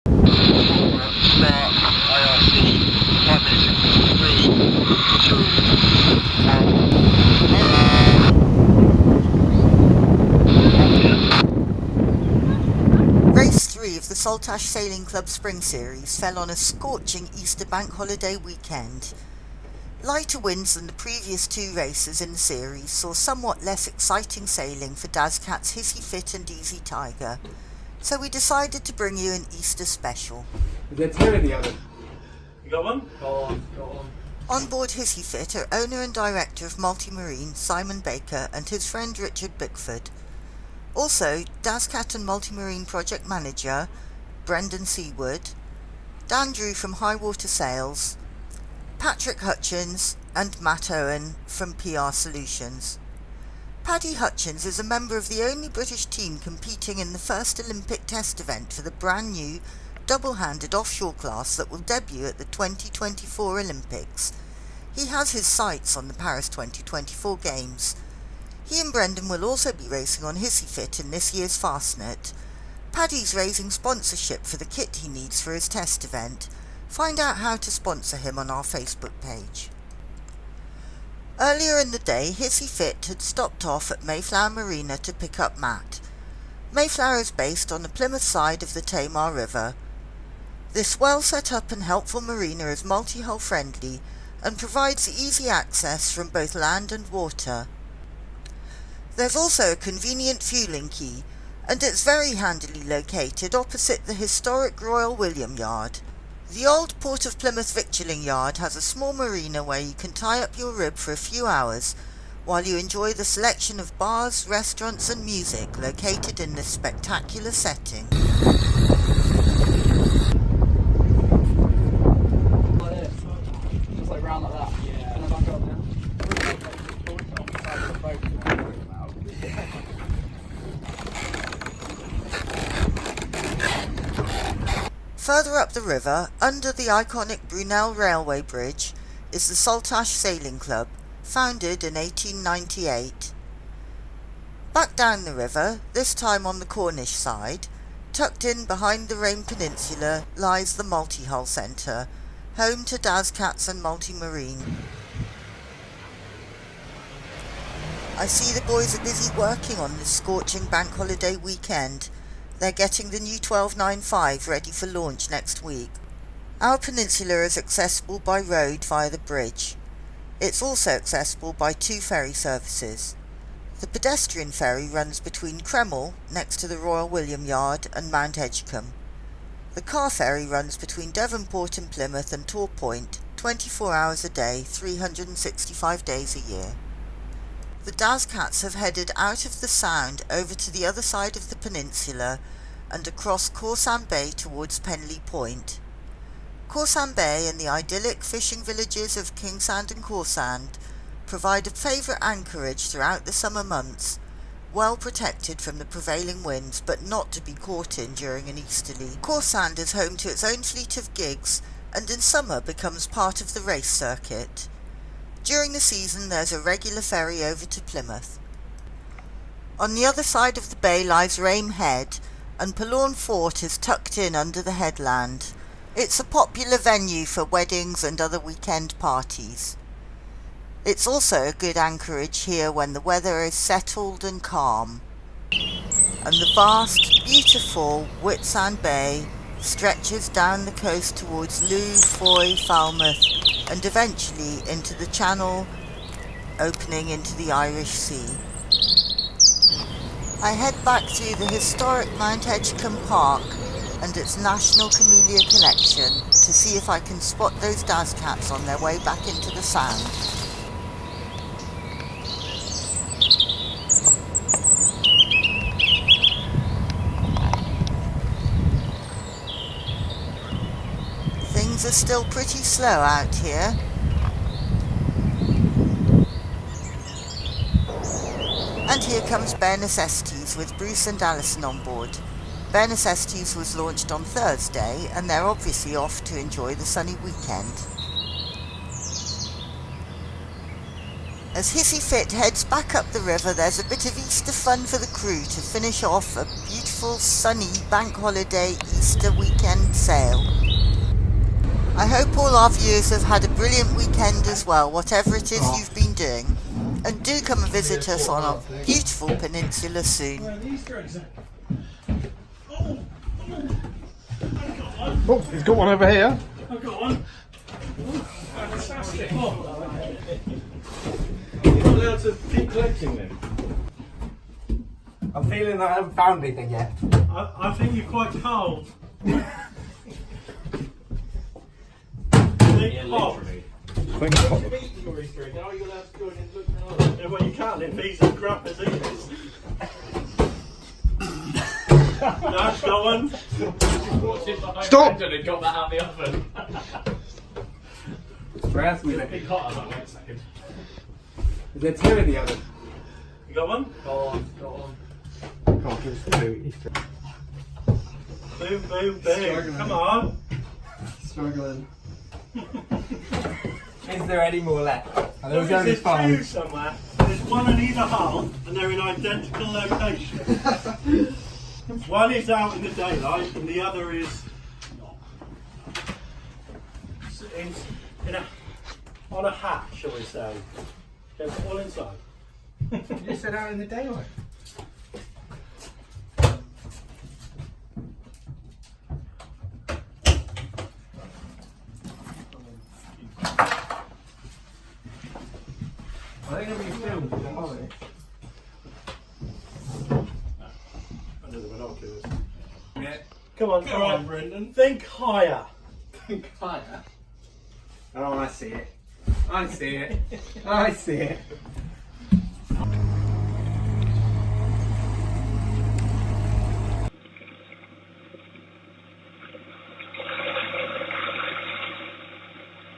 Start IRC 5 minutes, 3, 2, 1. Race 3 of the Saltash Sailing Club Spring Series fell on a scorching Easter bank holiday weekend. Lighter winds than the previous two races in the series saw somewhat less exciting sailing for Dazcat's Hissy Fit and Easy Tiger, so we decided to bring you an Easter special. Is there two in the oven? You got one? Go on. On board Hissy Fit are owner and director of Multimarine Simon Baker and his friend Richard Bickford. Also, Dazcat and Multimarine project manager Brendan Seawood, Dan Drew from High Water Sales, Patrick Hutchins and Matt Owen from PR Solutions. Paddy Hutchins is a member of the only British team competing in the first Olympic test event for the brand new double-handed offshore class that will debut at the 2024 Olympics. He has his sights on the Paris 2024 Games. He and Brendan will also be racing on Hissy Fit in this year's Fastnet. Paddy's raising sponsorship for the kit he needs for his test event. Find out how to sponsor him on our Facebook page. Earlier in the day, Hissy Fit had stopped off at Mayflower Marina to pick up Matt. Mayflower is based on the Plymouth side of the Tamar River. This well set up and helpful marina is multi-hull friendly and provides easy access from both land and water. There's also a convenient fueling quay, and it's very handily located opposite the historic Royal William Yard. The old Port of Plymouth Victualling Yard has a small marina where you can tie up your rib for a few hours while you enjoy the selection of bars, restaurants and music located in this spectacular setting. Just like round like that. Yeah. And then back up, Further up the river, under the iconic Brunel Railway Bridge, is the Saltash Sailing Club, founded in 1898. Back down the river, this time on the Cornish side, tucked in behind the Rame Peninsula, lies the Multi-Hull Centre, home to Dazcats and Multimarine. I see the boys are busy working on this scorching bank holiday weekend. They're getting the new 1295 ready for launch next week. Our peninsula is accessible by road via the bridge. It's also accessible by two ferry services. The pedestrian ferry runs between Kreml, next to the Royal William Yard, and Mount Edgecombe. The car ferry runs between Devonport and Plymouth and Tor Point, 24 hours a day, 365 days a year. The Dazcats have headed out of the Sound over to the other side of the peninsula and across Corsan Bay towards Penley Point. Corsan Bay and the idyllic fishing villages of Kingsand and Corsand provide a favourite anchorage throughout the summer months, well protected from the prevailing winds but not to be caught in during an easterly. Corsand is home to its own fleet of gigs and in summer becomes part of the race circuit. During the season there's a regular ferry over to Plymouth. On the other side of the bay lies Rame Head, and Palawn Fort is tucked in under the headland. It's a popular venue for weddings and other weekend parties. It's also a good anchorage here when the weather is settled and calm. And the vast, beautiful Whitsand Bay stretches down the coast towards Looe, Foy, Falmouth, and eventually into the Channel, opening into the Irish Sea. I head back through the historic Mount Edgecombe Park and its National Camellia Collection to see if I can spot those Dazcats on their way back into the Sound. Things are still pretty slow out here. And here comes Bare Necessities with Bruce and Alison on board. Bare Necessities was launched on Thursday and they're obviously off to enjoy the sunny weekend. As Hissy Fit heads back up the river, there's a bit of Easter fun for the crew to finish off a beautiful sunny bank holiday Easter weekend sail. I hope all our viewers have had a brilliant weekend as well, whatever it is you've been doing. And do come and visit us on our beautiful peninsula soon. Oh, he's got one over here. I've got one. Fantastic. You're not allowed to keep collecting them. I'm feeling that I haven't found anything yet. I think you're quite cold. Yeah, literally. Yeah, well, you can't if he's as crap as he is. That's going. Stop! And got that out of the oven. Where else we It'll looking? be hotter than that second. Is there two in the oven? You got one? Go on, go on. Come on, give us two. Boom, boom, boom. Come on. Struggling. Is there any more left? Oh, there was only There's two 5. somewhere. There's one in either hull, and they're in identical locations. One is out in the daylight, and the other is not. On a hat, shall we say? They're all inside. You said out in the daylight. I think I'm being filmed with the holiday. Under the binoculars. Yeah. Come on, all right, Brendan. Think higher. Think higher. Oh, I see it. I see it. I see it.